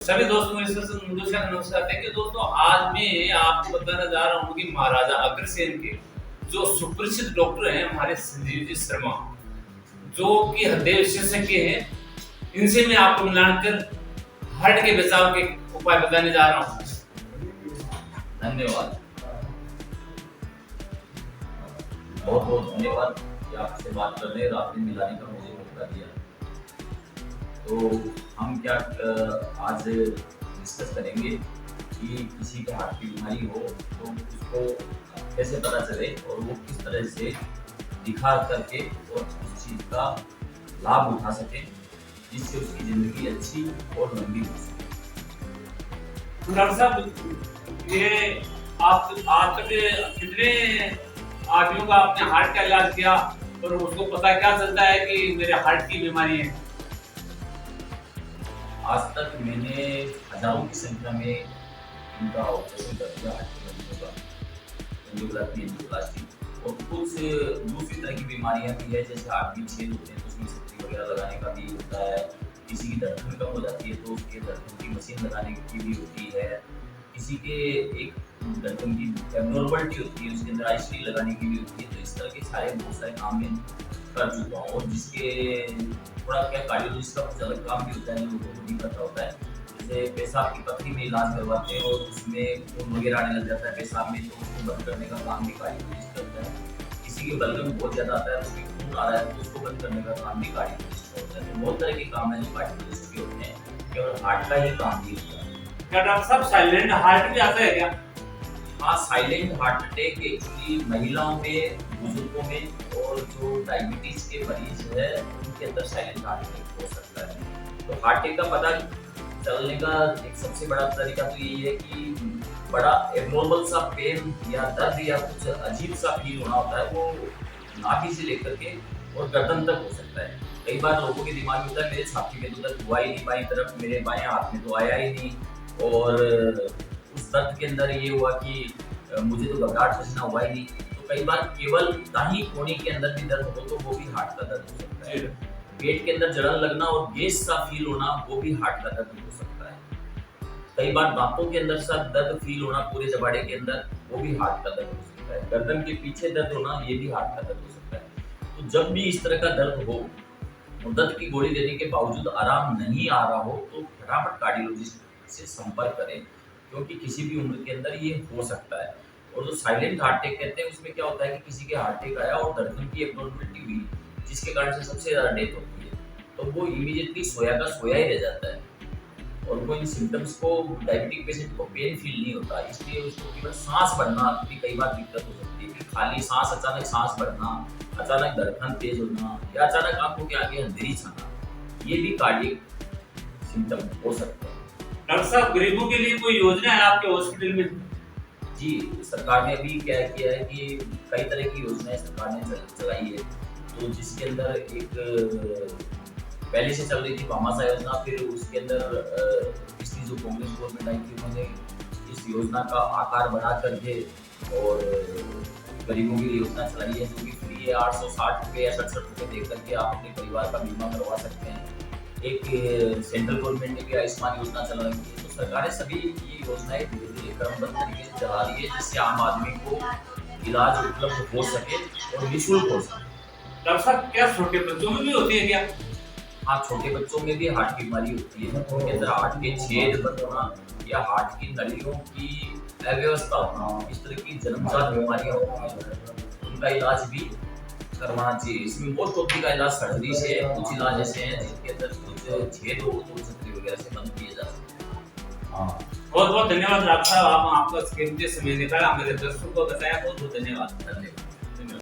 सभी दोस्तों को नमस्कार। देखिए दोस्तों, आज मैं आपको बताने जा रहा हूँ कि महाराजा अग्रसेन के जो सुप्रसिद्ध डॉक्टर हैं हमारे संजीव जी शर्मा, जो कि हृदय विशेषज्ञ हैं। इनसे मैं आपको मिलाकर हार्ट के बचाव के उपाय बताने जा रहा हूँ। धन्यवाद, बहुत बहुत धन्यवाद कि आपसे बात करने और आपने मिलाने का मुझे मौका दिया। तो हम क्या आज डिस्कस करेंगे कि किसी को हार्ट की बीमारी हो तो उसको कैसे पता चले और वो किस तरह से दिखा करके और उस चीज़ का लाभ उठा सके जिससे उसकी ज़िंदगी अच्छी और लंबी हो सके। डॉक्टर साहब, ये आप आज तक कितने आदमियों का आपने हार्ट का इलाज किया और उसको पता क्या चलता है कि मेरे हार्ट की बीमारी है? आज तक मैंने हजारों की संख्या में इनका ऑपरेशन कर दिया हार्ट की मरीजों का, एंजियोग्राफी, एंजियोप्लास्टी और कुछ दूसरी तरह की बीमारियां भी है, जैसे हार्ट की छेद होते हैं तो उसमें सब्जी वगैरह लगाने का भी होता है। किसी की धड़कन कम हो जाती है तो उसके धड़कन की मशीन लगाने की भी होती है। किसी के एक धड़कन की एबनॉर्मलिटी होती है, उसके अंदर आईसीयू लगाने की भी होती है। तो इस तरह के सारे बहुत सारे काम में कर चुका हूँ और जिसके थोड़ा क्या कार्डियोलॉजिस्ट का कुछ अलग काम भी होता है, लोगों को नहीं पता होता है। जैसे पेशाब की पथरी में इलाज करवाते हैं और उसमें खून वगैरह आने लग जाता है पेशाब में, तो उसको बंद करने का काम भी कार्डियोलॉजिस्ट करता है। किसी के बलगम बहुत ज़्यादा आता है, उसमें खून आ रहा है तो उसको बंद करने का काम भी कार्डियोलॉजिस्ट होता है। तो बहुत तरह के काम है जो कार्डियोलॉजिस्ट के होते हैं, केवल हार्ट का ही काम नहीं होता है। क्या डॉक्टर साहब साइलेंट हार्ट भी आता है क्या? हाँ, साइलेंट हार्ट अटैक एक्चुअली महिलाओं में, बुजुर्गों में और जो डायबिटीज के मरीज है उनके अंदर साइलेंट हार्ट अटैक हो सकता है। तो हार्ट अटैक का पता चलने का एक सबसे बड़ा तरीका तो यही है कि बड़ा एबनॉर्मल सा पेन या दर्द या कुछ अजीब सा फील होना होता है, वो नाभि से लेकर के और गर्दन तक हो सकता है। कई बार लोगों के दिमाग में होता है मेरे छाती में तो दर्द हुआ ही नहीं, बाईं तरफ मेरे बाएं हाथ में तो आया ही नहीं, और उस दर्द के अंदर ये हुआ कि मुझे तो घबराहट पसीना हुआ ही नहीं। तो कई बार केवल दाहिनी कोहनी के अंदर भी दर्द हो तो वो भी हार्ट का दर्द हो सकता है। पेट के अंदर जलन लगना और गैस सा फील होना वो भी हार्ट का दर्द हो सकता है। कई बार दांतों के अंदर सा दर्द फील होना पूरे जबाड़े के अंदर, वो भी हार्ट का दर्द हो सकता है। गर्दन के पीछे दर्द होना, ये भी हार्ट का दर्द हो सकता है। तो जब भी इस तरह का दर्द हो और दर्द की गोली देने के बावजूद आराम नहीं आ रहा हो तो फटाफट कार्डियोलॉजिस्ट से संपर्क करें, क्योंकि किसी भी उम्र के अंदर ये हो सकता है। और जो साइलेंट हार्ट अटैक कहते हैं उसमें क्या होता है कि किसी के हार्ट अटैक आया और धड़कन की एबनॉर्मलिटी हुई, जिसके कारण से सबसे ज़्यादा डेथ होती है, तो वो इमीडिएटली सोया का सोया ही रह जाता है और वो इन सिम्टम्स को, डायबिटिक पेशेंट को पेन फील नहीं होता, इसलिए उसको केवल सांस भरना की कई बार दिक्कत हो सकती है कि खाली सांस, अचानक सांस भरना, अचानक धड़कन तेज होना या अचानक आंखों के आगे अंधेरी छाना, ये भी कार्डियक सिम्टम हो सकते हैं। डॉक्टर साहब, गरीबों के लिए कोई योजना है आपके हॉस्पिटल में? जी, सरकार ने अभी क्या किया है कि कई तरह की योजनाएं सरकार ने चलाई है, तो जिसके अंदर एक पहले से चल रही थी भामाशाह योजना, फिर उसके अंदर पिछली जो कांग्रेस गवर्नमेंट आई थी उन्होंने इस योजना का आकार बढ़ा करके और गरीबों की योजना चलाई है, जो कि फ्री है। 860 रुपये या 67 रुपये दे करके आप अपने परिवार का बीमा करवा सकते हैं। एक सेंट्रल गवर्नमेंट ने भी आयुष्मान योजना चला रही है। तो सरकारें सभी ये योजनाएं धीरे धीरे क्रमबद्ध तरीके से चला रही है, जिससे आम आदमी को इलाज उपलब्ध हो सके और निःशुल्क हो सके। डॉक्टर साहब, क्या छोटे बच्चों में भी होती है क्या? हाँ, छोटे बच्चों में भी हार्ट की बीमारी होती है, उनके अंदर हार्ट के छेद बनना या हार्ट की नलियों की अव्यवस्था होना, इस तरह की जन्मजात बीमारियां होती हैं, उनका इलाज भी करवाना चाहिए। इसमें मोस्ट ऑफ का इलाज सर्जरी से है, कुछ इलाज ऐसे हैं जिनके अंदर कुछ छेद हो तो छतरी वगैरह से बंद किए जा सकते हैं। हाँ, बहुत बहुत धन्यवाद डॉक्टर साहब, आपका कीमती समय निकाला, मेरे दर्शकों को बताया। बहुत बहुत धन्यवाद।